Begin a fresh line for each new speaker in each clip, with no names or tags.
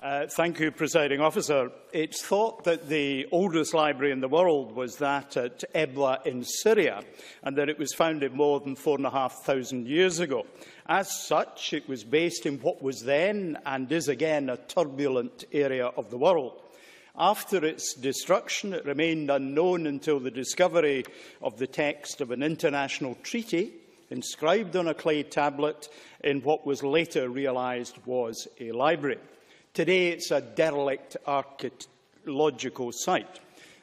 Thank you, Presiding Officer. It's thought that the oldest library in the world was that at Ebla in Syria, and that it was founded more than 4,500 years ago. As such, it was based in what was then, and is again, a turbulent area of the world. After its destruction, it remained unknown until the discovery of the text of an international treaty inscribed on a clay tablet in what was later realised was a library. Today, it's a derelict archaeological site.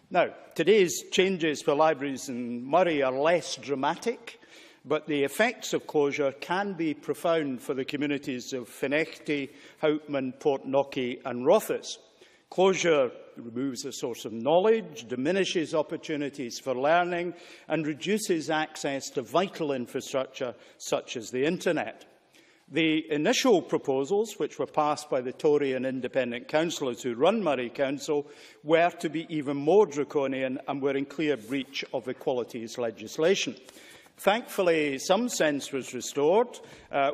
Now, today's changes for libraries in Moray are less dramatic, but the effects of closure can be profound for the communities of Fenechty, Houtman, Portnocky and Rothes. Closure removes a source of knowledge, diminishes opportunities for learning and reduces access to vital infrastructure such as the internet. The initial proposals, which were passed by the Tory and independent councillors who run Moray Council, were to be even more draconian and were in clear breach of equalities legislation. Thankfully, some sense was restored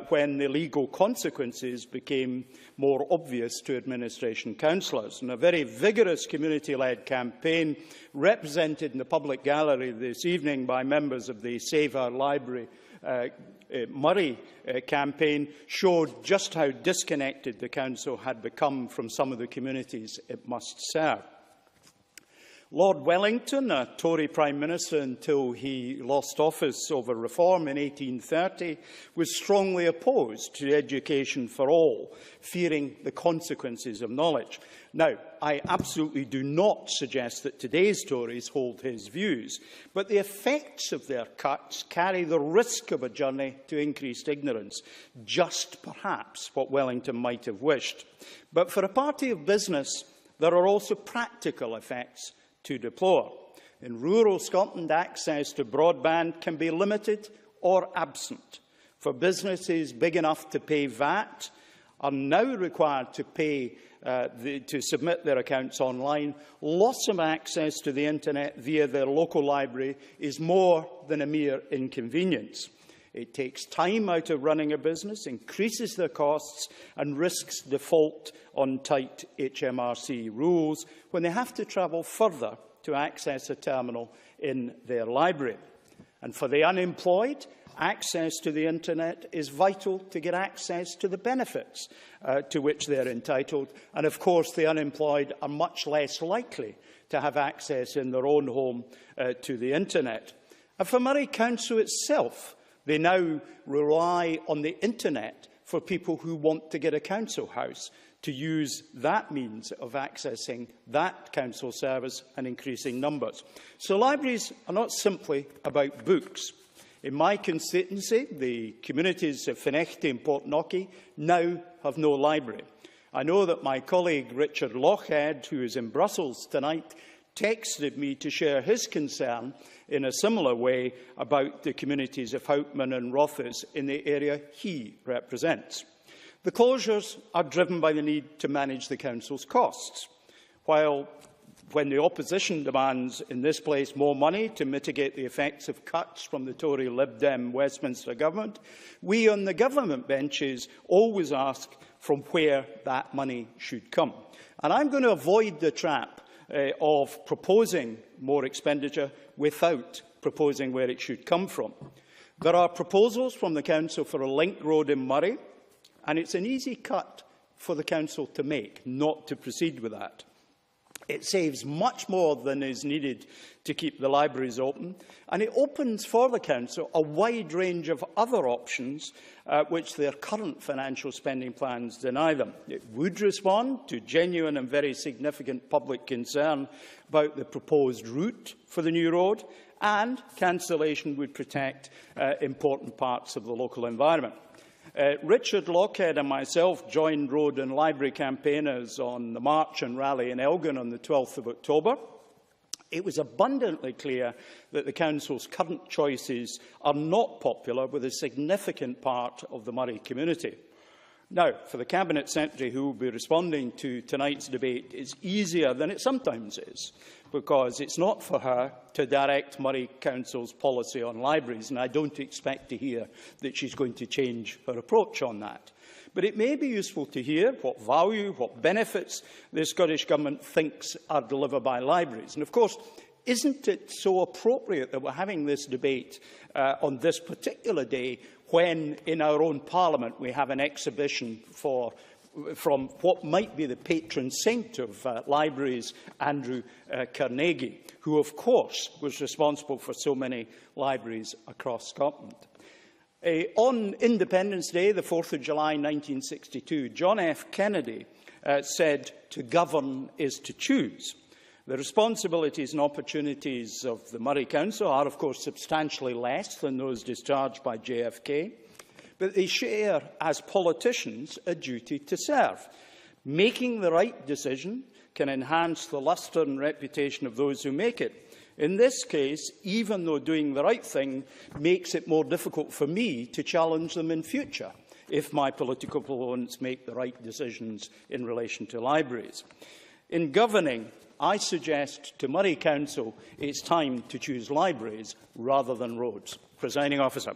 when the legal consequences became more obvious to administration councillors. And a very vigorous community-led campaign represented in the public gallery this evening by members of the Save Our Library Moray campaign showed just how disconnected the Council had become from some of the communities it must serve. Lord Wellington, a Tory Prime Minister until he lost office over reform in 1830, was strongly opposed to education for all, fearing the consequences of knowledge. Now, I absolutely do not suggest that today's Tories hold his views, but the effects of their cuts carry the risk of a journey to increased ignorance, just perhaps what Wellington might have wished. But for a party of business, there are also practical effects to deplore. In rural Scotland, access to broadband can be limited or absent. For businesses big enough to pay VAT are now required to to submit their accounts online. Loss of access to the internet via their local library is more than a mere inconvenience. It takes time out of running a business, increases their costs and risks default on tight HMRC rules when they have to travel further to access a terminal in their library. And for the unemployed, access to the internet is vital to get access to the benefits to which they are entitled. And of course, the unemployed are much less likely to have access in their own home to the internet. And for Moray Council itself, they now rely on the internet for people who want to get a council house, to use that means of accessing that council service and increasing numbers. So libraries are not simply about books. In my constituency, the communities of Fenechty and Portnocky now have no library. I know that my colleague Richard Lochhead, who is in Brussels tonight, texted me to share his concern in a similar way about the communities of Houtman and Rothes in the area he represents. The closures are driven by the need to manage the Council's costs. When the opposition demands in this place more money to mitigate the effects of cuts from the Tory Lib Dem Westminster government, we on the government benches always ask from where that money should come. And I'm going to avoid the trap of proposing more expenditure without proposing where it should come from. There are proposals from the Council for a link road in Moray, and it's an easy cut for the Council to make, not to proceed with that. It saves much more than is needed to keep the libraries open, and it opens for the Council a wide range of other options which their current financial spending plans deny them. It would respond to genuine and very significant public concern about the proposed route for the new road, and cancellation would protect important parts of the local environment. Richard Lochhead and myself joined road and library campaigners on the march and rally in Elgin on the 12th of October. It was abundantly clear that the Council's current choices are not popular with a significant part of the Moray community. Now, for the Cabinet Secretary who will be responding to tonight's debate, it's easier than it sometimes is, because it's not for her to direct Moray Council's policy on libraries, and I don't expect to hear that she's going to change her approach on that. But it may be useful to hear what value, what benefits the Scottish Government thinks are delivered by libraries. And of course, isn't it so appropriate that we're having this debate on this particular day when in our own Parliament we have an exhibition from what might be the patron saint of libraries, Andrew Carnegie, who of course was responsible for so many libraries across Scotland. On Independence Day, the 4th of July 1962, John F. Kennedy said, "To govern is to choose." The responsibilities and opportunities of the Moray Council are, of course, substantially less than those discharged by JFK, but they share, as politicians, a duty to serve. Making the right decision can enhance the lustre and reputation of those who make it. In this case, even though doing the right thing makes it more difficult for me to challenge them in future if my political opponents make the right decisions in relation to libraries. In governing, I suggest to Moray Council it's time to choose libraries rather than roads. Presiding Officer.